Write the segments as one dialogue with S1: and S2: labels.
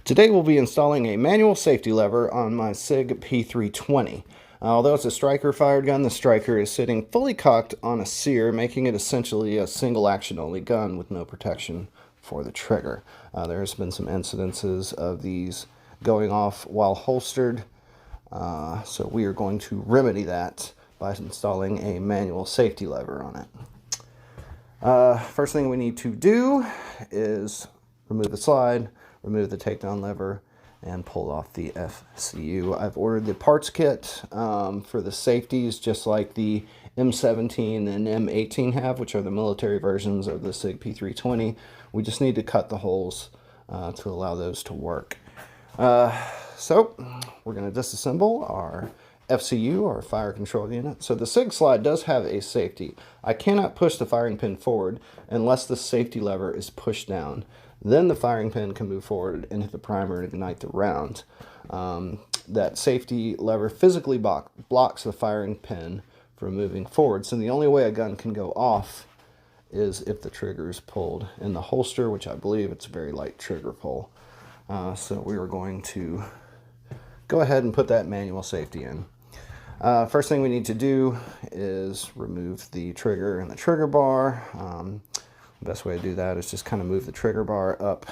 S1: Today we'll be installing a manual safety lever on my SIG P320. Although it's a striker fired gun, the striker is sitting fully cocked on a sear, making it essentially a single action only gun with no protection for the trigger. There's been some incidences of these going off while holstered, so we are going to remedy that by installing a manual safety lever on it. First thing we need to do is remove the slide, remove the takedown lever, and pull off the FCU. I've ordered the parts kit for the safeties, just like the M17 and M18 have, which are the military versions of the SIG P320. We just need to cut the holes to allow those to work. So we're going to disassemble our FCU, or fire control unit. So the SIG slide does have a safety. I cannot push the firing pin forward unless the safety lever is pushed down. Then the firing pin can move forward and hit the primer and ignite the round. That safety lever physically blocks the firing pin from moving forward. So the only way a gun can go off is if the trigger is pulled in the holster, which I believe it's a very light trigger pull. So we are going to go ahead and put that manual safety in. First thing we need to do is remove the trigger and the trigger bar. The best way to do that is just kind of move the trigger bar up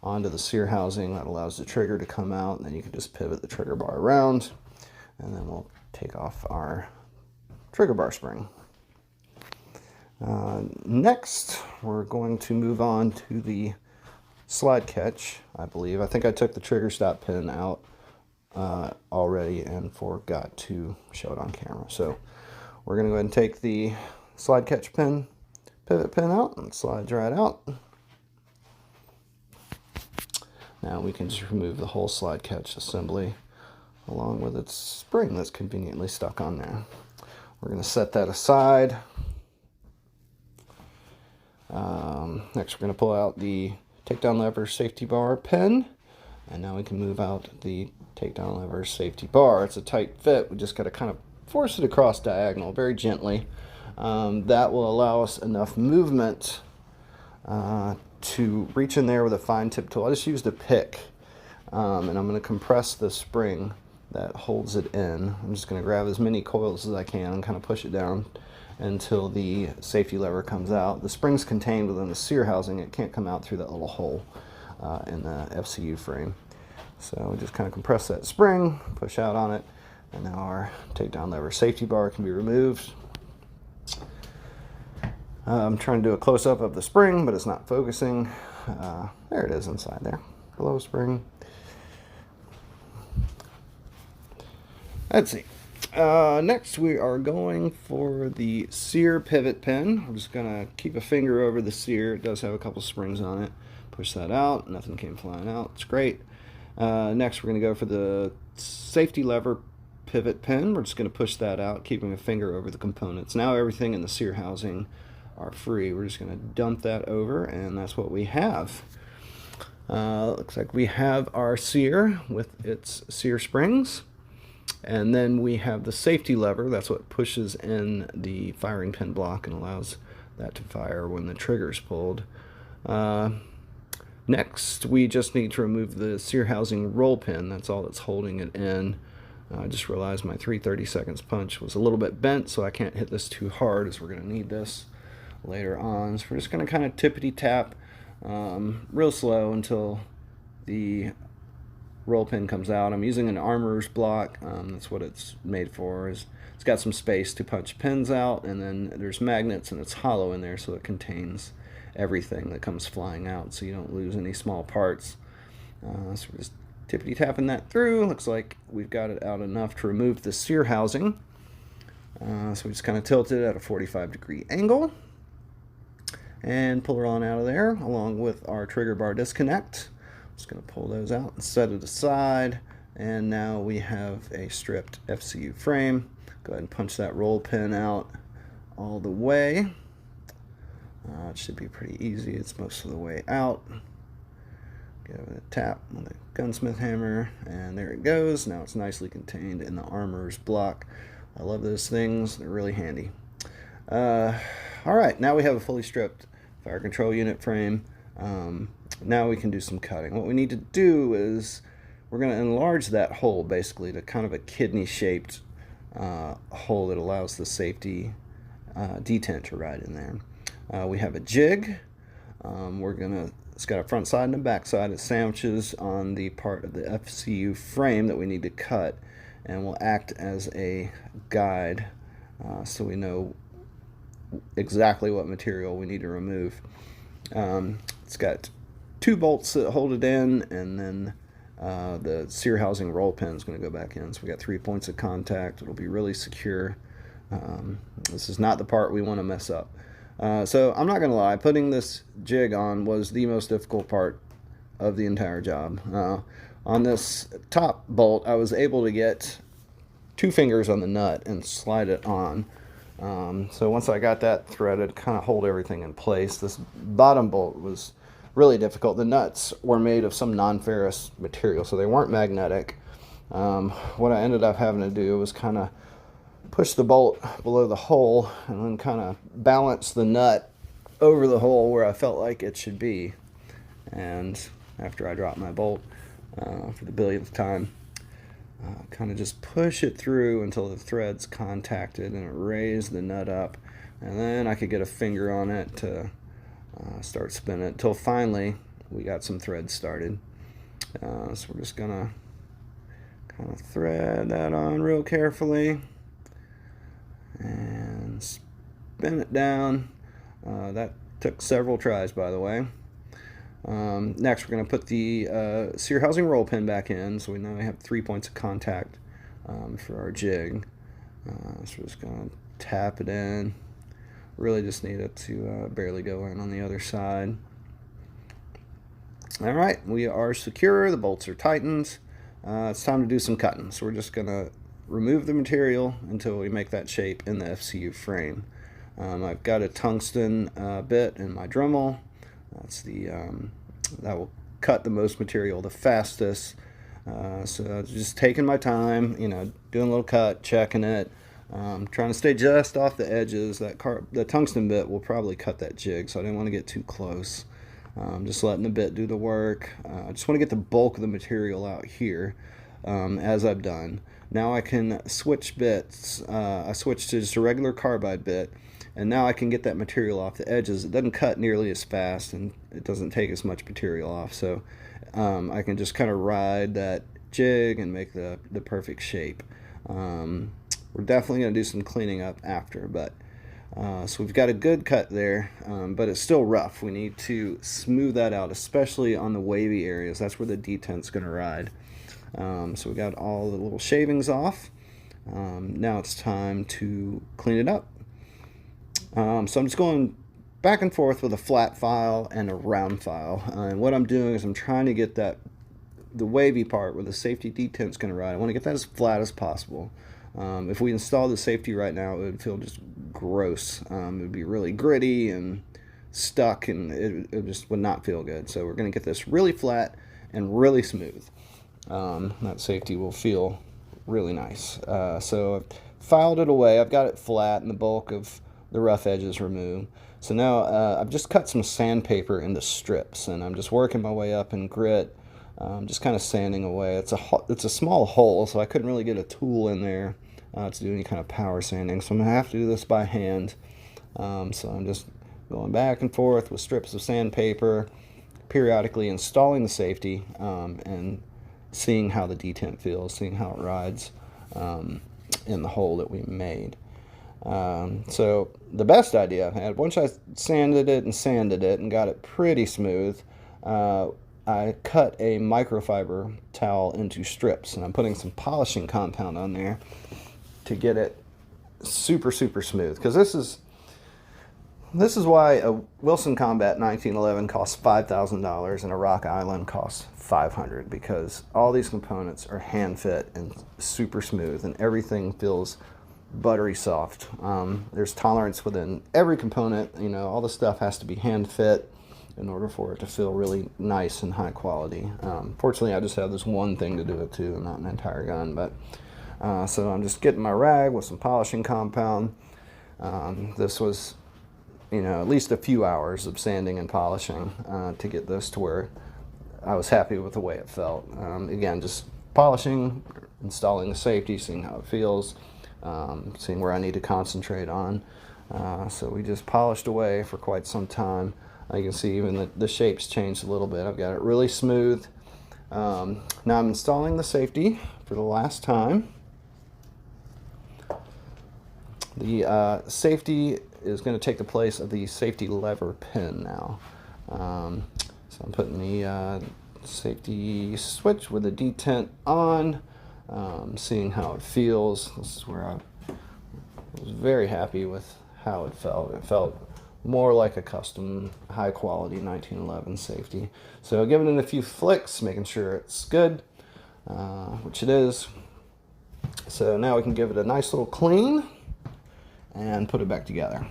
S1: onto the sear housing. That allows the trigger to come out, and then you can just pivot the trigger bar around, and then we'll take off our trigger bar spring. Next, we're going to move on to the slide catch, I believe. I think I took the trigger stop pin out already and forgot to show it on camera. So we're going to go ahead and take the slide catch pin, pivot pin out, and slides right out. Now we can just remove the whole slide catch assembly along with its spring that's conveniently stuck on there. We're going to set that aside. Next we're going to pull out the takedown lever safety bar pin, and now we can move out the takedown lever safety bar. It's a tight fit. We just got to kind of force it across diagonal very gently. That will allow us enough movement to reach in there with a fine tip tool. I just used a pick, and I'm going to compress the spring that holds it in. I'm just going to grab as many coils as I can and kind of push it down until the safety lever comes out. The spring's contained within the sear housing. It can't come out through that little hole in the FCU frame. So just kind of compress that spring, push out on it, and now our takedown lever safety bar can be removed. I'm trying to do a close-up of the spring, but it's not focusing. There it is inside there. Below spring. Let's see. Next we are going for the sear pivot pin. I'm just going to keep a finger over the sear. It does have a couple springs on it. Push that out. Nothing came flying out. It's great. Next we're going to go for the safety lever pivot pin. We're just going to push that out, keeping a finger over the components. Now everything in the sear housing are free. We're just going to dump that over, and that's what we have. Looks like we have our sear with its sear springs, and then we have the safety lever. That's what pushes in the firing pin block and allows that to fire when the trigger is pulled. Next, we just need to remove the sear housing roll pin. That's all that's holding it in. I just realized my 3/32 punch was a little bit bent, so I can't hit this too hard, as we're going to need this later on. So we're just going to kind of tippity tap real slow until the roll pin comes out. I'm using an armorer's block. That's what it's made for. It's got some space to punch pins out, and then there's magnets, and it's hollow in there, so it contains everything that comes flying out, so you don't lose any small parts. So we're just tippity tapping that through. Looks like we've got it out enough to remove the sear housing. So we just kind of tilt it at a 45-degree angle and pull her on out of there, along with our trigger bar disconnect. Just going to pull those out and set it aside, and now we have a stripped FCU frame. Go ahead and punch that roll pin out all the way. It should be pretty easy. It's most of the way out. Give it a tap with a gunsmith hammer, and there it goes. Now it's nicely contained in the armorer's block. I love those things. They're really handy. Alright, now we have a fully stripped fire control unit frame. Now we can do some cutting. What we need to do is we're going to enlarge that hole basically to kind of a kidney-shaped hole that allows the safety detent to ride in there. We have a jig. It's got a front side and a back side. It sandwiches on the part of the FCU frame that we need to cut, and will act as a guide so we know exactly what material we need to remove. It's got 2 bolts that hold it in, and then the sear housing roll pin is going to go back in. So we got 3 points of contact. It'll be really secure. This is not the part we want to mess up. So I'm not going to lie, putting this jig on was the most difficult part of the entire job. On this top bolt, I was able to get 2 fingers on the nut and slide it on. So once I got that threaded, kind of hold everything in place. This bottom bolt was really difficult. The nuts were made of some non-ferrous material, so they weren't magnetic. What I ended up having to do was kind of push the bolt below the hole and then kind of balance the nut over the hole where I felt like it should be. And after I dropped my bolt for the billionth time, kind of just push it through until the thread's contacted and it raised the nut up, and then I could get a finger on it to start spinning it until finally we got some threads started. So we're just gonna kind of thread that on real carefully and spin it down. That took several tries, by the way. Next, we're going to put the sear housing roll pin back in, so we now have 3 points of contact for our jig. So we're just going to tap it in. Really just need it to barely go in on the other side. All right, we are secure. The bolts are tightened. It's time to do some cutting. So we're just going to remove the material until we make that shape in the FCU frame. I've got a tungsten bit in my Dremel. That's that will cut the most material the fastest. So just taking my time, doing a little cut, checking it, trying to stay just off the edges. The tungsten bit will probably cut that jig, so I didn't want to get too close. Just letting the bit do the work. I just want to get the bulk of the material out here, as I've done. Now I can switch bits. I switched to just a regular carbide bit, and now I can get that material off the edges. It doesn't cut nearly as fast, and it doesn't take as much material off, so I can just kind of ride that jig and make the perfect shape. We're definitely going to do some cleaning up after, but so we've got a good cut there, but it's still rough. We need to smooth that out, especially on the wavy areas. That's where the detent's going to ride. So we got all the little shavings off. Now it's time to clean it up. So I'm just going back and forth with a flat file and a round file. And what I'm doing is I'm trying to get the wavy part where the safety detent's going to ride. I want to get that as flat as possible. If we install the safety right now, it would feel just gross. It would be really gritty and stuck, and it just would not feel good. So we're going to get this really flat and really smooth. That safety will feel really nice. So I've filed it away. I've got it flat and the bulk of the rough edges removed. So now I've just cut some sandpaper into strips, and I'm just working my way up in grit, just kind of sanding away. It's a small hole, so I couldn't really get a tool in there to do any kind of power sanding, so I'm going to have to do this by hand. So I'm just going back and forth with strips of sandpaper, periodically installing the safety, and seeing how the detent feels, seeing how it rides in the hole that we made. So the best idea I had, once I sanded it and got it pretty smooth, I cut a microfiber towel into strips, and I'm putting some polishing compound on there to get it super smooth, because this is why a Wilson Combat 1911 costs $5,000 and a Rock Island costs $500, because all these components are hand fit and super smooth, and everything feels buttery soft. There's tolerance within every component. All the stuff has to be hand fit in order for it to feel really nice and high quality. Fortunately, I just have this one thing to do it to, and not an entire gun. But so I'm just getting my rag with some polishing compound. This was at least a few hours of sanding and polishing to get this to where I was happy with the way it felt. Again, just polishing, installing the safety, seeing how it feels, seeing where I need to concentrate on. So we just polished away for quite some time. You can see even the shape's changed a little bit. I've got it really smooth. Now I'm installing the safety for the last time. The safety is going to take the place of the safety lever pin now. So I'm putting the safety switch with the detent on, seeing how it feels. This is where I was very happy with how it felt. It felt more like a custom, high quality 1911 safety. So giving it a few flicks, making sure it's good, which it is. So now we can give it a nice little clean and put it back together.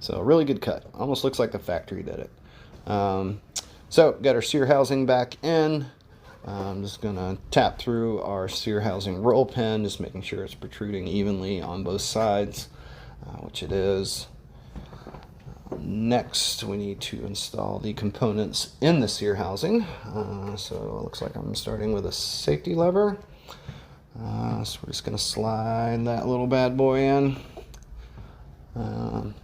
S1: So really good cut. Almost looks like the factory did it. So got our sear housing back in. I'm just gonna tap through our sear housing roll pin, just making sure it's protruding evenly on both sides, which it is. Next, we need to install the components in the sear housing. So it looks like I'm starting with a safety lever. So we're just going to slide that little bad boy in. Kind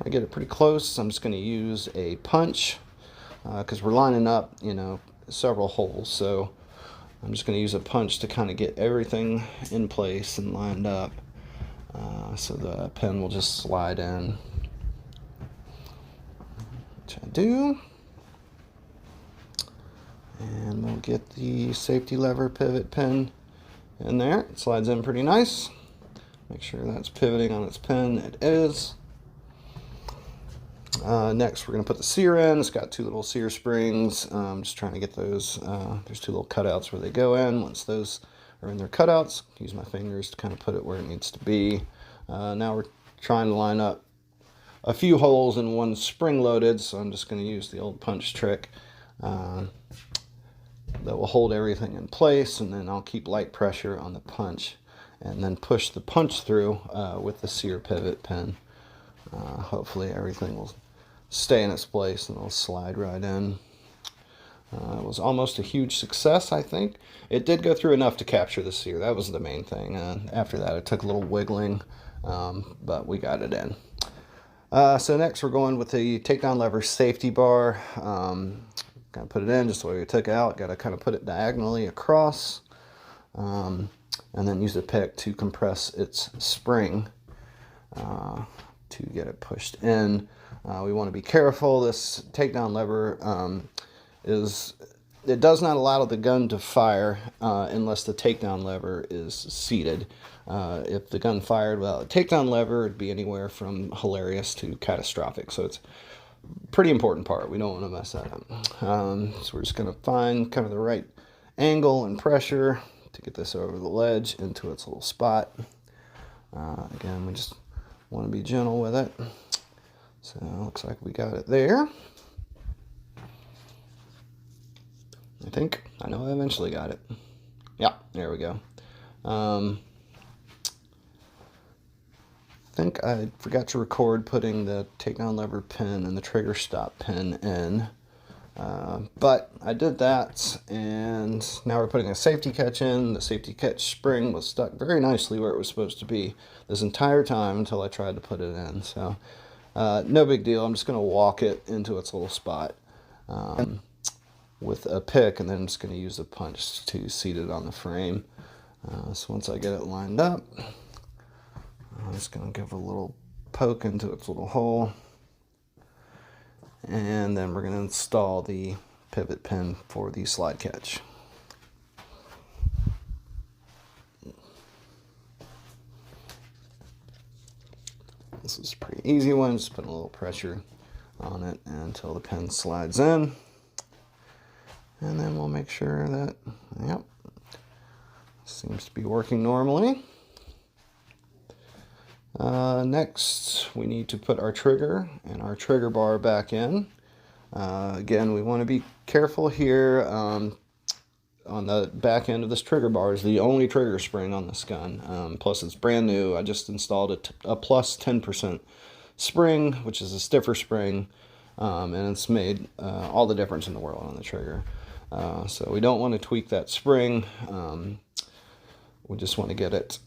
S1: of get it pretty close. I'm just going to use a punch because we're lining up, several holes. So I'm just going to use a punch to kind of get everything in place and lined up. So the pen will just slide in, which I do. And we'll get the safety lever pivot pin in there. It slides in pretty nice. Make sure that's pivoting on its pin. It is. Next, we're going to put the sear in. It's got two little sear springs. I'm just trying to get those. There's two little cutouts where they go in. Once those are in their cutouts, use my fingers to kind of put it where it needs to be. Now we're trying to line up a few holes and one spring loaded, so I'm just going to use the old punch trick. That will hold everything in place, and then I'll keep light pressure on the punch and then push the punch through with the sear pivot pin. Hopefully everything will stay in its place and it'll slide right in. It was almost a huge success, I think. It did go through enough to capture the sear. That was the main thing. After that, it took a little wiggling, but we got it in. So next we're going with the takedown lever safety bar. Kind of put it in just the way we took it out. Got to kind of put it diagonally across, and then use a pick to compress its spring to get it pushed in. We want to be careful. This takedown lever it does not allow the gun to fire unless the takedown lever is seated. If the gun fired without a takedown lever, it'd be anywhere from hilarious to catastrophic. So it's pretty important part. We don't want to mess that up. So we're just going to find kind of the right angle and pressure to get this over the ledge into its little spot. Again, we just want to be gentle with it. So it looks like we got it there. I think. I know I eventually got it. Yeah, there we go. I think I forgot to record putting the takedown lever pin and the trigger stop pin in. But I did that, and now we're putting a safety catch in. The safety catch spring was stuck very nicely where it was supposed to be this entire time until I tried to put it in. So no big deal. I'm just going to walk it into its little spot with a pick, and then I'm just going to use a punch to seat it on the frame. So once I get it lined up, I'm just going to give a little poke into its little hole, and then we're going to install the pivot pin for the slide catch. This is a pretty easy one, just putting a little pressure on it until the pin slides in. And then we'll make sure that, yep, seems to be working normally. Next, we need to put our trigger and our trigger bar back in. Again, we want to be careful here. on the back end of this trigger bar is the only trigger spring on this gun. Plus it's brand new. I just installed a plus 10% spring, which is a stiffer spring, and it's made all the difference in the world on the trigger. So we don't want to tweak that spring. We just want to get it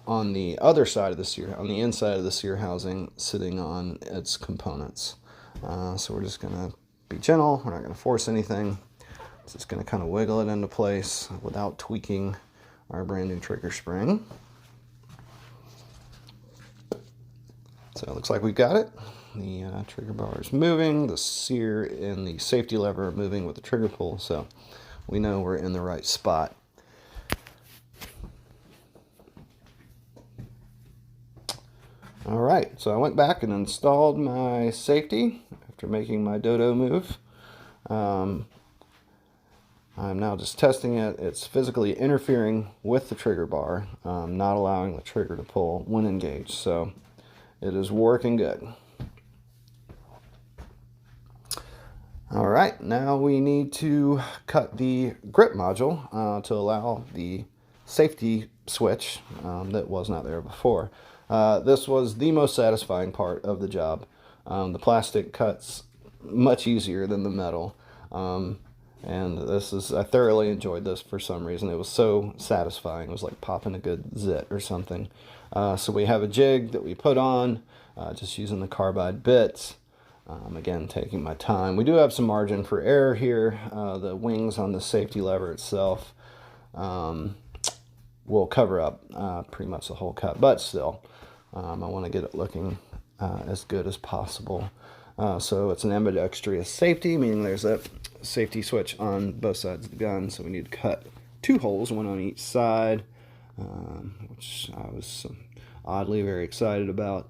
S1: on the other side of the sear, on the inside of the sear housing, sitting on its components. So we're just going to be gentle. We're not going to force anything. It's just going to kind of wiggle it into place without tweaking our brand new trigger spring. So it looks like we've got it. The trigger bar is moving. The sear and the safety lever are moving with the trigger pull. So we know we're in the right spot. All right, so I went back and installed my safety after making my dodo move. I'm now just testing it. It's physically interfering with the trigger bar, not allowing the trigger to pull when engaged. So it is working good. All right, now we need to cut the grip module to allow the safety switch that was not there before. This was the most satisfying part of the job. The plastic cuts much easier than the metal. And I thoroughly enjoyed this for some reason. It was so satisfying. It was like popping a good zit or something. So we have a jig that we put on, just using the carbide bits. Again, taking my time. We do have some margin for error here. The wings on the safety lever itself will cover up pretty much the whole cut, but still, I want to get it looking as good as possible. So it's an ambidextrous safety, meaning there's a safety switch on both sides of the gun. So we need to cut 2 holes, one on each side, which I was oddly very excited about.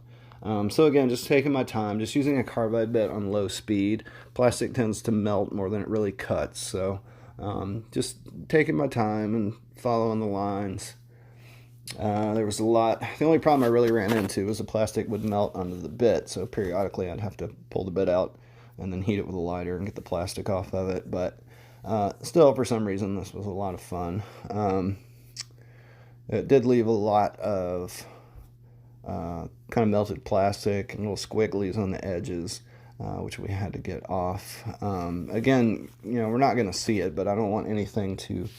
S1: So again, just taking my time, just using a carbide bit on low speed. Plastic tends to melt more than it really cuts, so just taking my time and following the lines. There was a lot. The only problem I really ran into was the plastic would melt under the bit, so periodically I'd have to pull the bit out and then heat it with a lighter and get the plastic off of it. But still, for some reason, this was a lot of fun. It did leave a lot of kind of melted plastic and little squigglies on the edges, which we had to get off. Again, we're not going to see it, but I don't want anything to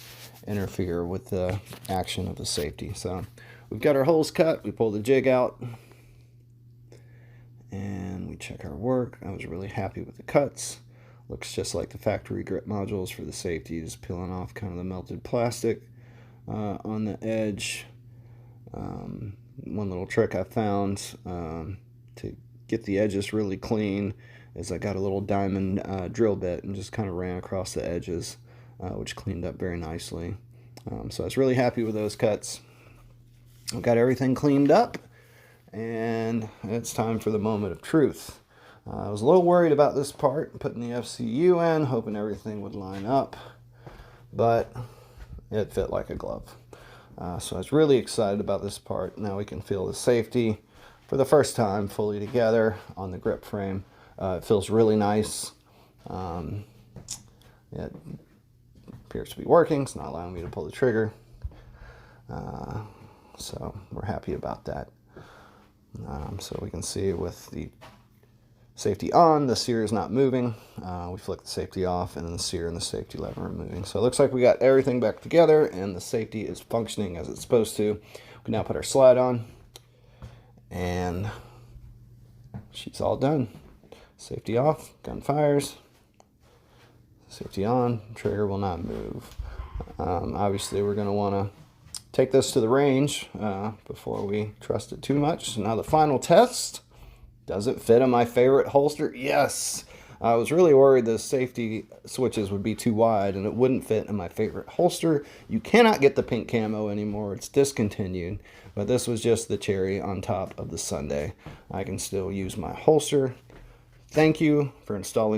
S1: interfere with the action of the safety. So we've got our holes cut. We pull the jig out and we check our work. I was really happy with the cuts. Looks just like the factory grip modules for the safety, just peeling off kind of the melted plastic on the edge. One little trick I found to get the edges really clean is I got a little diamond drill bit and just kind of ran across the edges, which cleaned up very nicely. So I was really happy with those cuts. I've got everything cleaned up, and it's time for the moment of truth. I was a little worried about this part, putting the FCU in, hoping everything would line up, but it fit like a glove. So I was really excited about this part. Now we can feel the safety for the first time fully together on the grip frame. It feels really nice. It appears to be working. It's not allowing me to pull the trigger. So we're happy about that. So we can see with the safety on, the sear is not moving. We flick the safety off, and the sear and the safety lever are moving. So it looks like we got everything back together, and the safety is functioning as it's supposed to. We can now put our slide on, and she's all done. Safety off, gun fires. Safety on, trigger will not move. Obviously, we're going to want to take this to the range before we trust it too much. So now the final test. Does it fit in my favorite holster? Yes. I was really worried the safety switches would be too wide and it wouldn't fit in my favorite holster. You cannot get the pink camo anymore. It's discontinued. But this was just the cherry on top of the sundae. I can still use my holster. Thank you for installing